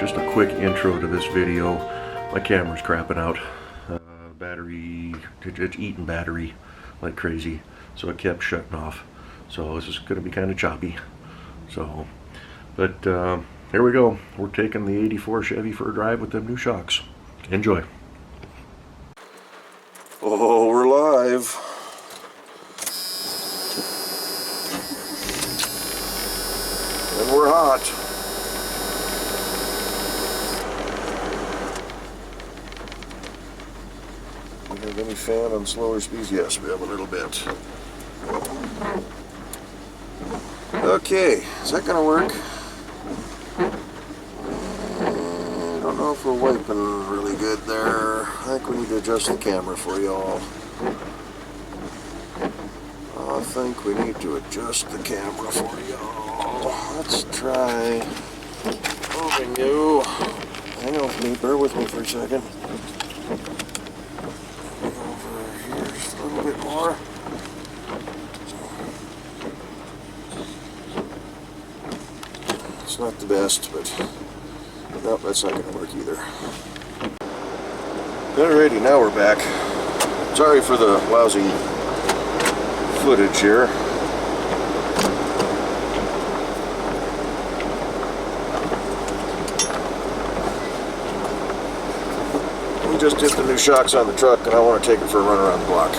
just a quick intro to this video. My camera's crapping out. Battery, it's eating battery like crazy, so it kept shutting off. So this is going to be kind of choppy. So, but here we go. We're taking the '84 Chevy for a drive with them new shocks. Enjoy. Oh, we're live. And we're hot. Do we have any fan on slower speeds? Yes, we have a little bit. Okay, is that gonna work? I don't know if we're wiping really good there. I think we need to adjust the camera for y'all. I think we need to adjust the camera for y'all. Let's try moving you. Hang on with me, bear with me for a second. Over here just a little bit more. It's not the best, but nope, that's not going to work either. Alrighty, now we're back. Sorry for the lousy footage here. We just did the new shocks on the truck, and I want to take it for a run around the block.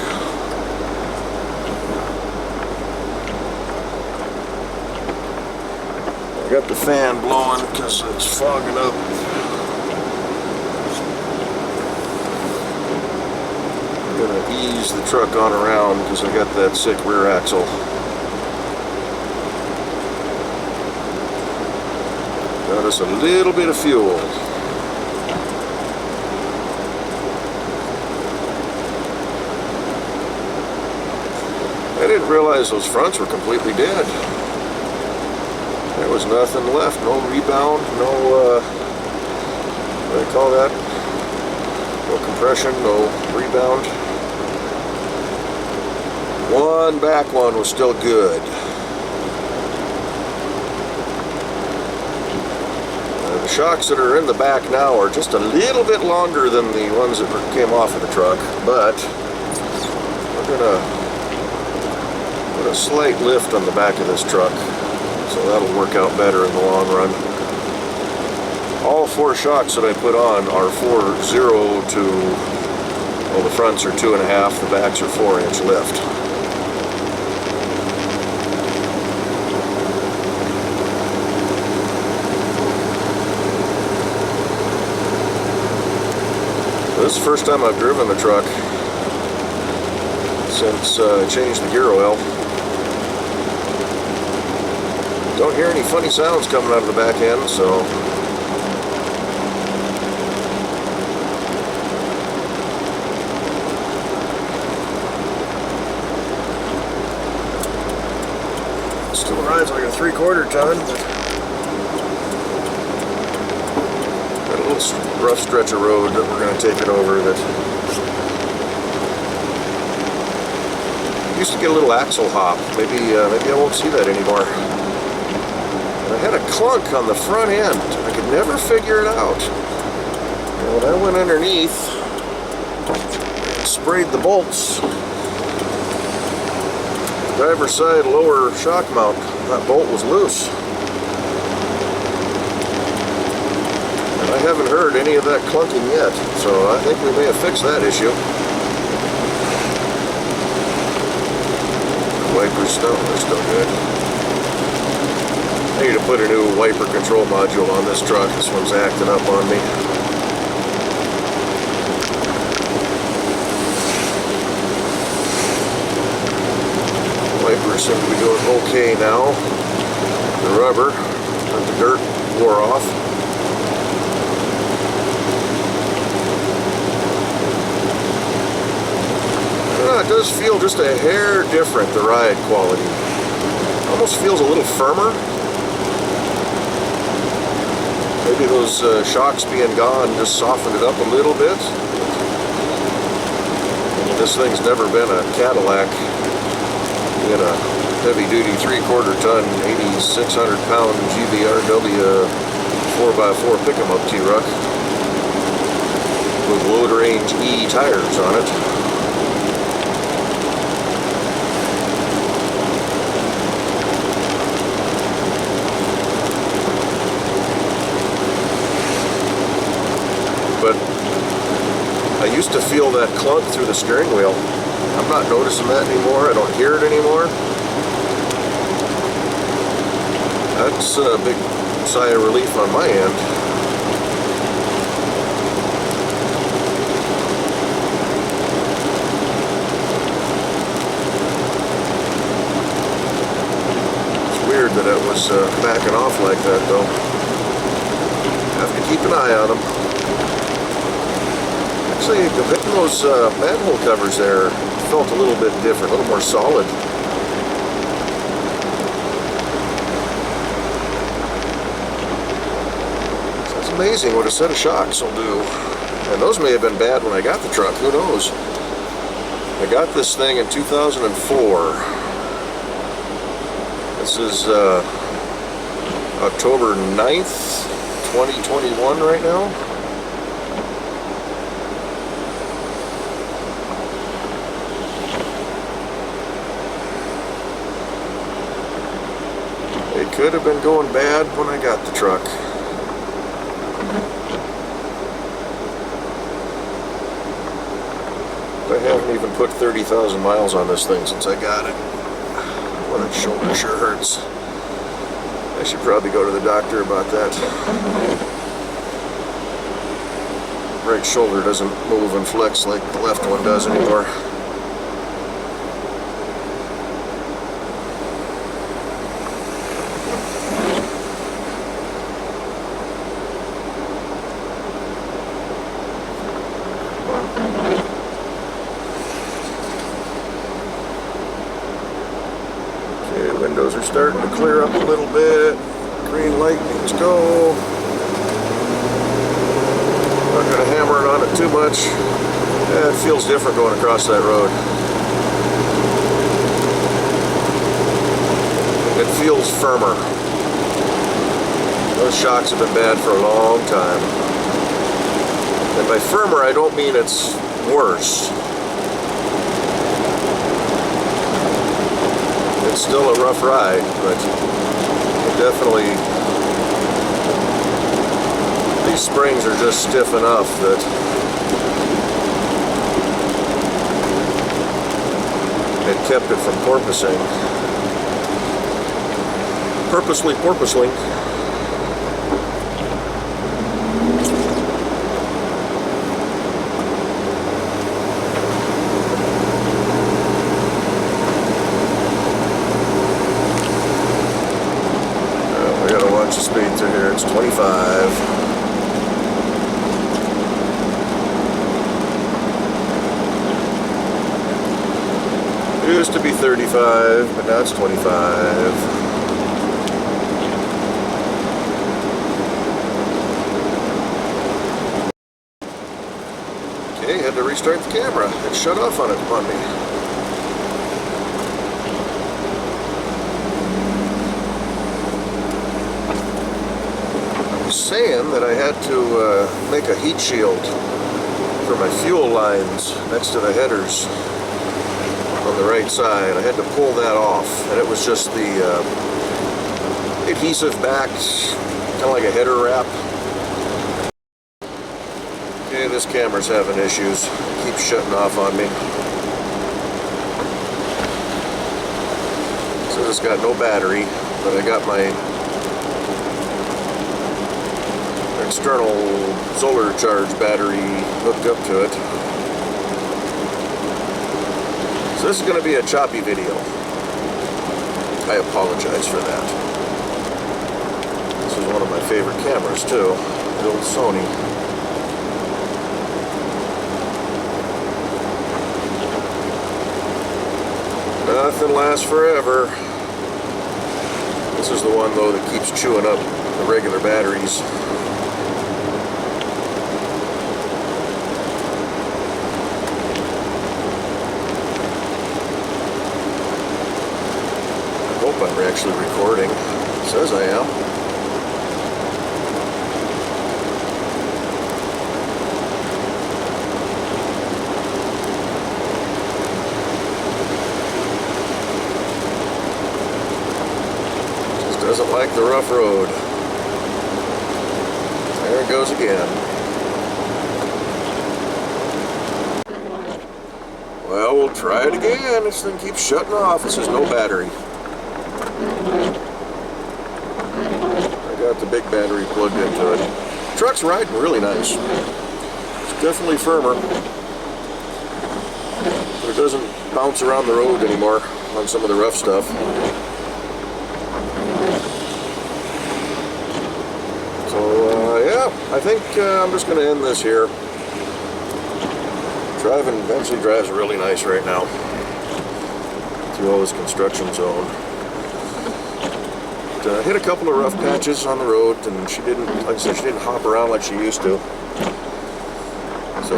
I got the fan blowing because it's fogging up. I'm going to ease the truck on around because I got that sick rear axle. Got us a little bit of fuel. I didn't realize those fronts were completely dead. There was nothing left, no rebound, no, what do they call that? No compression, no rebound. One back one was still good. The shocks that are in the back now are just a little bit longer than the ones that came off of the truck, but we're gonna put a slight lift on the back of this truck. So that'll work out better in the long run. All four shocks that I put on are 4.0 to, well, the fronts are 2.5, the backs are 4-inch lift. This is the first time I've driven the truck since I changed the gear oil. Don't hear any funny sounds coming out of the back end, so it still rides like a 3/4 ton, but got a little rough stretch of road that we're going to take it over that used to get a little axle hop. Maybe I won't see that anymore. I had a clunk on the front end. I could never figure it out. And when I went underneath and sprayed the bolts, driver's side lower shock mount, that bolt was loose. And I haven't heard any of that clunking yet, so I think we may have fixed that issue. The wipers they're still good. I need to put a new wiper control module on this truck. This one's acting up on me. Wipers seem to be doing okay now. The rubber, the dirt wore off. It does feel just a hair different, the ride quality. Almost feels a little firmer. Maybe those shocks being gone just softened it up a little bit. This thing's never been a Cadillac in a heavy-duty 3/4 ton, 8,600 pound GVRW 4x4 pick-em-up T-Ruck with load range E tires on it. But I used to feel that clunk through the steering wheel. I'm not noticing that anymore. I don't hear it anymore. That's a big sigh of relief on my end. It's weird that it was backing off like that though. Have to keep an eye on them. Actually, hitting those manhole covers there felt a little bit different, a little more solid. So it's amazing what a set of shocks will do. And those may have been bad when I got the truck, who knows? I got this thing in 2004. This is October 9th, 2021 right now. It could have been going bad when I got the truck. I haven't even put 30,000 miles on this thing since I got it. Well, that shoulder sure hurts. I should probably go to the doctor about that. Right shoulder doesn't move and flex like the left one does anymore. Windows are starting to clear up a little bit. Green light means go. Not going to hammer it on it too much. Yeah, it feels different going across that road. It feels firmer. Those shocks have been bad for a long time. And by firmer, I don't mean it's worse. It's still a rough ride, but it definitely, these springs are just stiff enough that it kept it from porpoising. Purposely porpoising. The speed through here, it's 25. It used to be 35, but now it's 25. Okay, had to restart the camera. It shut off on me. Saying that I had to make a heat shield for my fuel lines next to the headers on the right side. I had to pull that off, and it was just the adhesive back, kind of like a header wrap. Okay, this camera's having issues. It keeps shutting off on me. So it's got no battery, but I got my external solar charge battery hooked up to it. So this is going to be a choppy video. I apologize for that. This is one of my favorite cameras too, the old Sony. Nothing lasts forever. This is the one though that keeps chewing up the regular batteries. I'm actually recording. It says I am. don't like the rough road. There it goes again. Well, we'll try it again. This thing keeps shutting off. This is no battery. I got the big battery plugged into it. Truck's riding really nice. It's definitely firmer. But it doesn't bounce around the road anymore on some of the rough stuff. So, yeah, I think I'm just going to end this here. Driving eventually drives really nice right now through all this construction zone. But, hit a couple of rough patches on the road, and she didn't, like I said, she didn't hop around like she used to. So,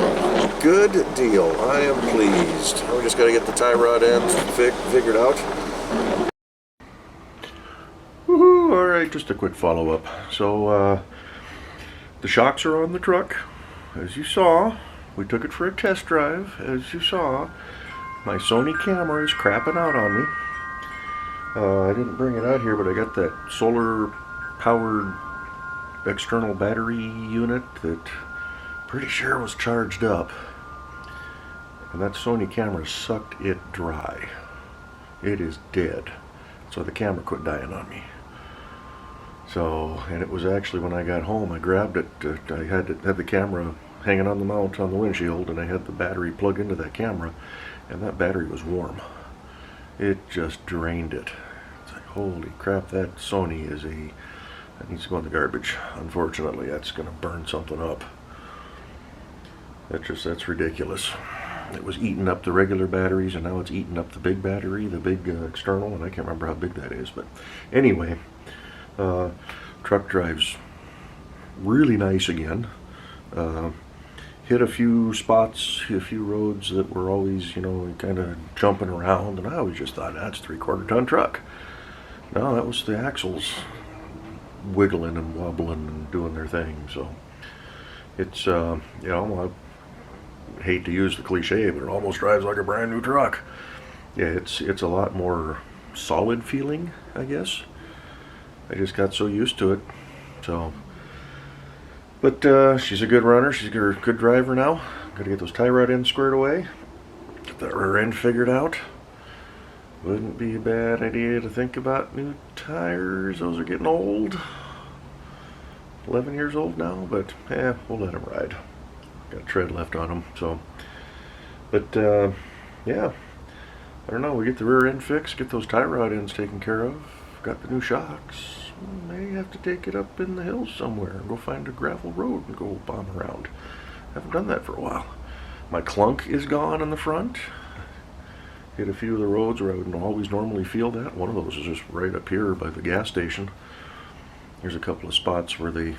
good deal. I am pleased. We just got to get the tie rod ends figured out. Woohoo! All right, just a quick follow-up. So, the shocks are on the truck, as you saw. We took it for a test drive, as you saw. My Sony camera is crapping out on me. I didn't bring it out here, but I got that solar-powered external battery unit that pretty sure was charged up. And that Sony camera sucked it dry. It is dead. So the camera quit dying on me. So, and it was actually when I got home, I grabbed it. I had the camera hanging on the mount on the windshield, and I had the battery plugged into that camera, and that battery was warm. It just drained it. It's like, holy crap, that Sony that needs to go in the garbage. Unfortunately, that's going to burn something up. That's ridiculous. It was eating up the regular batteries, and now it's eating up the big battery, the big external, and I can't remember how big that is, but anyway, truck drives really nice again. Hit a few spots, a few roads that were always, you know, kind of jumping around, and I always just thought, that's a 3/4 ton truck. No, that was the axles wiggling and wobbling and doing their thing. So it's, you know, I hate to use the cliche, but it almost drives like a brand new truck. Yeah, it's a lot more solid feeling, I guess. I just got so used to it. So. But she's a good runner. She's a good driver now. Got to get those tie rod ends squared away. Get that rear end figured out. Wouldn't be a bad idea to think about new tires. Those are getting old. 11 years old now, but yeah, we'll let them ride. Got tread left on them, so. But yeah, I don't know. We get the rear end fixed, get those tie rod ends taken care of. Got the new shocks. May have to take it up in the hills somewhere and go find a gravel road and go bomb around. Haven't done that for a while. My clunk is gone in the front. Hit a few of the roads where I would always normally feel that. One of those is just right up here by the gas station. There's a couple of spots where the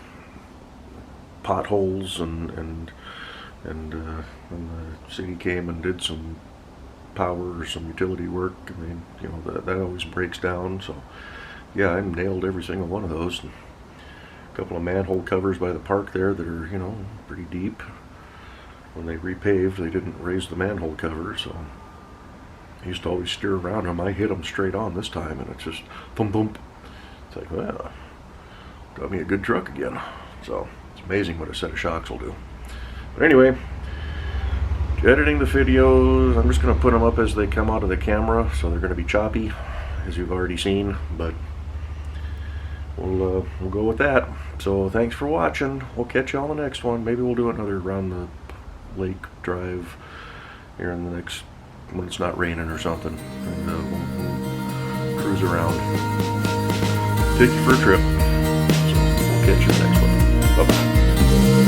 potholes and when the city came and did some power or some utility work. I mean, you know, that always breaks down. So yeah, I nailed every single one of those. And a couple of manhole covers by the park there that are, you know, pretty deep. When they repaved, they didn't raise the manhole cover, so I used to always steer around them. I hit them straight on this time, and it's just boom, boom. It's like, well, got me a good truck again. So it's amazing what a set of shocks will do. But anyway, editing the videos, I'm just going to put them up as they come out of the camera, so they're going to be choppy, as you've already seen, but we'll go with that. So thanks for watching. We'll catch you on the next one. Maybe we'll do another around the lake drive here in the next, when it's not raining or something, and we'll cruise around, take you for a trip. So we'll catch you next one. Bye bye.